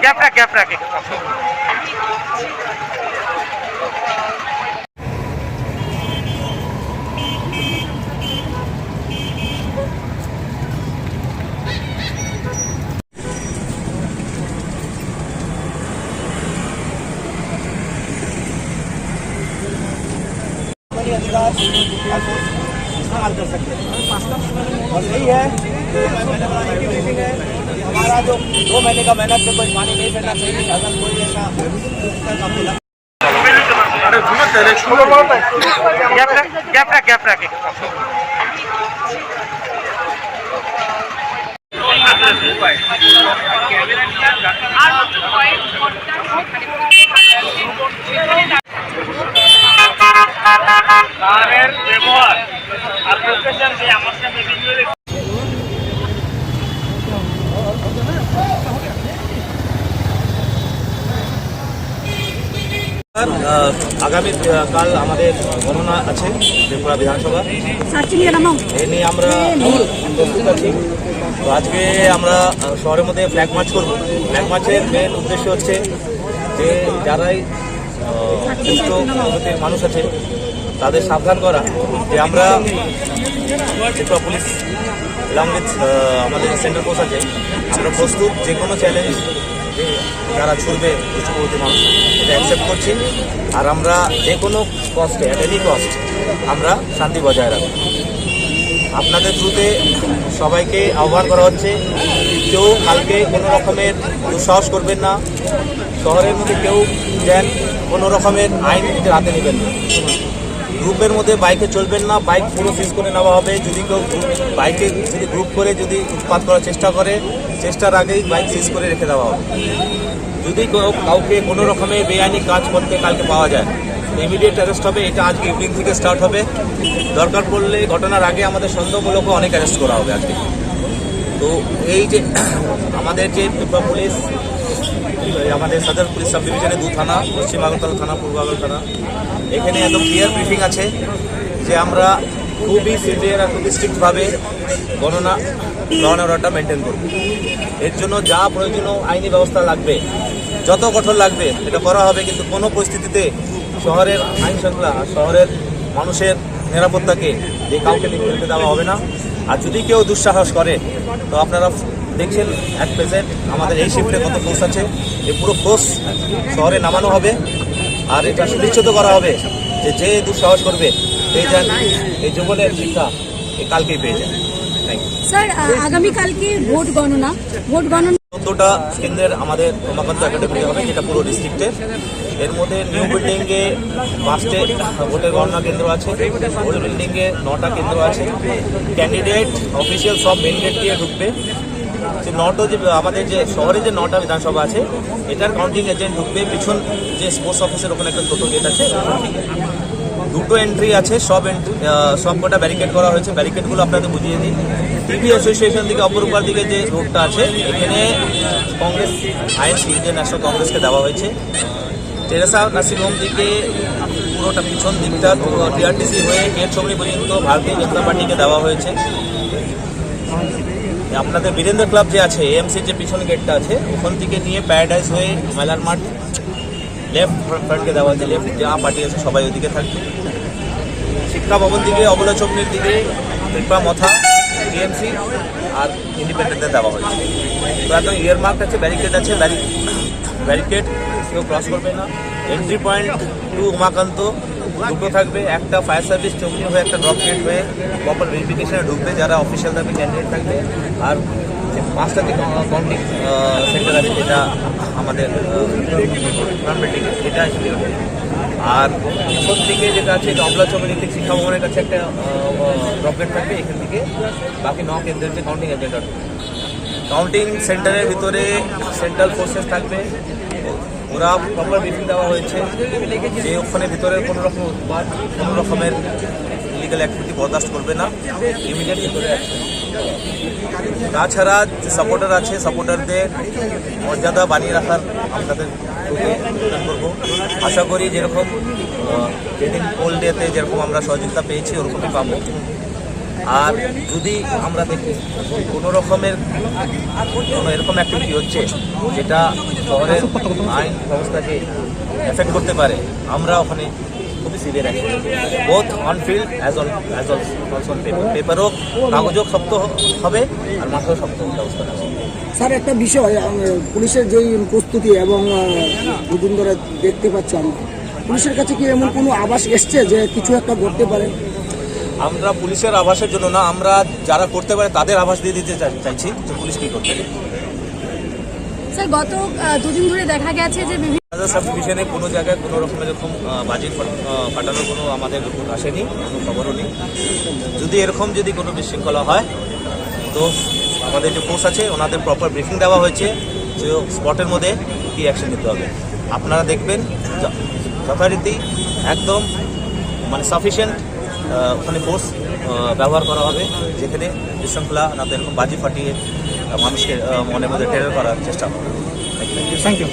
Gap রাখে इस्तेमाल कर सकते हैं और यही है हमारा जो 2 महीने का मेहनत में कोई पानी नहीं फेंकना चाहिए। अगर कोई ऐसा গ্যাপ রাখে তারের ব্যবহার আর লোকেশন যে আমার সাথে ভিডিও আগামী কাল আমাদের গণনা আছে ত্রিপুরা বিধানসভা, এ নিয়ে আমরা প্রস্তুত আছি। তো আজকে আমরা শহরের মধ্যে ফ্ল্যাগ মার্চ করব। ফ্ল্যাগ মার্চের মেন উদ্দেশ্য হচ্ছে যে যারাই দুষ্ট প্রকৃতির মানুষ আছে তাদের সাবধান করা, যে আমরা ত্রিপুরা পুলিশ এলং উইথ আমাদের সেন্ট্রাল ফোর্স আছে, আমরা প্রস্তুত যে কোনো চ্যালেঞ্জ যারা ছুটবে দুষ্ট প্রকৃতির মানুষ এটা অ্যাকসেপ্ট করছি। আর আমরা যে কোনো কস্টে অ্যাট এনি কস্ট আমরা শান্তি বজায় রাখব। আপনাদের থ্রুতে সবাইকে আহ্বান করা হচ্ছে, কেউ কালকে কোনো রকমের দুঃসাহস করবেন না। শহরের মধ্যে কেউ যেন কোনো রকমের আইন নিজের হাতে নেবেন না। গ্রুপের মধ্যে বাইকে চলবেন না, বাইক পুরো সিজ করে নেওয়া হবে। যদি কেউ বাইকে যদি গ্রুপ করে যদি উৎপাত করার চেষ্টা করে, চেষ্টার আগেই বাইক সিজ করে রেখে দেওয়া হবে। যদি কাউকে কোনো রকমের বেআইনি কাজ করতে কালকে পাওয়া যায়, ইমিডিয়েট অ্যারেস্ট হবে। এটা আজকে ইভিনিং থেকে স্টার্ট হবে। দরকার পড়লে ঘটনার আগে আমাদের সন্দেহমূলকও অনেক অ্যারেস্ট করা হবে আজকে। তো এই যে আমাদের যে ত্রিপুরা পুলিশ, আমাদের সদর পুলিশ সাব ডিভিশনে 2 থানা, পশ্চিম আগরতলা থানা, পূর্ব আগরতলা থানা, এখানে একদম ক্লিয়ার ব্রিফিং আছে যে আমরা খুবই সিভিয়ার আর খুবই স্ট্রিক্টভাবে গণনা ল অ্যান্ড অর্ডারটা মেনটেন করব। এর জন্য যা প্রয়োজনীয় আইনি ব্যবস্থা লাগবে, যত কঠোর লাগবে এটা করা হবে। কিন্তু কোনো পরিস্থিতিতে শহরের আইন শৃঙ্খলা, শহরের মানুষের নিরাপত্তাকে যে কাউকে নিতে দেওয়া হবে না। আর যদি কেউ দুঃসাহস করে, তো আপনারা দেখছেন অ্যাট প্রেজেন্ট আমাদের এই শিফটে কত ফোর্স আছে, এই পুরো ফোর্স শহরে নামানো হবে। আর এটা সুনিশ্চিত করা হবে যে যে দুঃসাহস করবে পেয়ে যান এই জীবনের শিক্ষা কালকেই পেয়ে যান। Thank you sir. আগামীকালকে ভোট গণনা 14টা কেন্দ্রের আমাদের উমাকান্ত একাডেমি হবে, যেটা পুরো ডিস্ট্রিক্টের। এর মধ্যে নিউ বিল্ডিংয়ে 5টে ভোটের গণনা কেন্দ্র আছে, ওল্ড বিল্ডিংয়ে 9টা কেন্দ্র আছে। ক্যান্ডিডেট অফিসিয়াল সব মেন গেট দিয়ে ঢুকবে। যে 9টো যে আমাদের যে শহরে যে 9টা বিধানসভা আছে, এটার কাউন্টিং এজেন্ট ঢুকবে পিছন যে স্পোর্টস অফিসের ওখানে একটা ছোটো গেট আছে, দুটো এন্ট্রি আছে। সব কটা ব্যারিকেড করা হয়েছে। ব্যারিকেডগুলো আপনাদের বুঝিয়ে দিই। টিভি অ্যাসোসিয়েশন থেকে অপরূপার দিকে যে রোডটা আছে, এখানে কংগ্রেস আইএনসি ইন্ডিয়ান ন্যাশনাল কংগ্রেসকে দেওয়া হয়েছে। টেরেসা নার্সিং হোম দিকে পুরোটা পিছন দিকটা টিআরটিসি হয়ে গেট সামনে পর্যন্ত ভারতীয় জনতা পার্টিকে দেওয়া হয়েছে। আপনাদের বীরেন্দ্র ক্লাব যে আছে, এএমসির যে পিছনে গেটটা আছে, ওখান থেকে নিয়ে প্যারাডাইস হয়ে মেলার মাঠ লেফট ফ্রন্টকে দেওয়া হয়েছে। লেফট যা পার্টি আছে সবাই ওদিকে থাকবে। শিক্ষা ভবন দিকে অবলা চৌমনির দিকে ত্রিপুরা মথা, টিএমসি আর ইন্ডিপেন্ডেন্টদের দেওয়া হয়েছে। তো একদম ইয়ারমার্ক আছে, ব্যারিকেড আছে। ব্যারিকেড কেউ ক্রস করবে না। এন্ট্রি পয়েন্ট টু উমাকান্ত দুটো থাকবে, একটা ফায়ার সার্ভিস চৌমনি হয়ে একটা ড্রপ গেট হয়ে প্রপার ভেরিফিকেশনে ঢুকবে যারা অফিসিয়াল থাকবে, ক্যান্ডিডেট থাকবে। আর যে 5টা যে কাউন্টিং সেন্টার আছে, যেটা আমাদের বিল্ডিং, এটা আসবে। আর পিছন দিকে যেটা আছে, অবলা চৌমনি থেকে শিক্ষা ভবনের কাছে একটা ড্রপ গেট থাকবে। এখান থেকে বাকি 9 কেন্দ্রের যে কাউন্টিং এজেন্ট আছে, কাউন্টিং সেন্টারের ভিতরে সেন্ট্রাল ফোর্সেস থাকবে। ওরা প্রপার ব্রিফিং দেওয়া হয়েছে যে ওখানে ভিতরে কোনো রকম উৎপাত, কোনো রকমের ইলিগাল অ্যাক্টিভিটি বরদাস্ত করবে না, ইমিডিয়েট ভিতরে অ্যাকশন। তাছাড়া যে সাপোর্টার আছে, সাপোর্টারদের মর্যাদা বানিয়ে রাখার আপনাদের করবো। আশা করি যেরকম যেদিন পোল ডেতে যেরকম আমরা সহযোগিতা পেয়েছি ওরকমই পাবো। আর যদি আমরা দেখি কোনো রকমের কোনো এরকম অ্যাক্টিভিটি হচ্ছে যেটা শহরের আইন ব্যবস্থাকে এফেক্ট করতে পারে, আমরা ওখানে খুবই severe action both on field as also on পেপারও কাগজও শক্ত হবে আর মাথাও শক্ত ব্যবস্থা আছে। স্যার একটা বিষয়, পুলিশের যেই প্রস্তুতি এবং দুদিন ধরে দেখতে পাচ্ছি আমরা, পুলিশের কাছে কি এমন কোনো আভাস এসছে যে কিছু একটা করতে পারে? আমরা পুলিশের আভাসের জন্য না, আমরা যারা করতে পারে তাদের আভাস দিয়ে দিতে চাইছি যে পুলিশ কী করতে পারে। স্যার গত দুদিন ধরে দেখা গেছে যে বিভিন্ন সাব ডিভিশনে কোনো জায়গায় কোনো রকমের এরকম বাজি ফাটানোর কোনো আমাদের রিপোর্ট আসেনি, কোনো খবরও নেই। যদি এরকম যদি কোনো বিশৃঙ্খলা হয় তো আমাদের যে ফোর্স আছে ওনাদের প্রপার ব্রিফিং দেওয়া হয়েছে যে স্পটের মধ্যে কী অ্যাকশন নিতে হবে। আপনারা দেখবেন যথারীতি একদম মানে সাফিসিয়েন্ট ওখানে ফোর্স ব্যবহার করা হবে, যেখানে বিশৃঙ্খলা না তো এরকম বাজি ফাটিয়ে মানুষকে মনের মধ্যে টেরর করার চেষ্টা হবে। Thank you.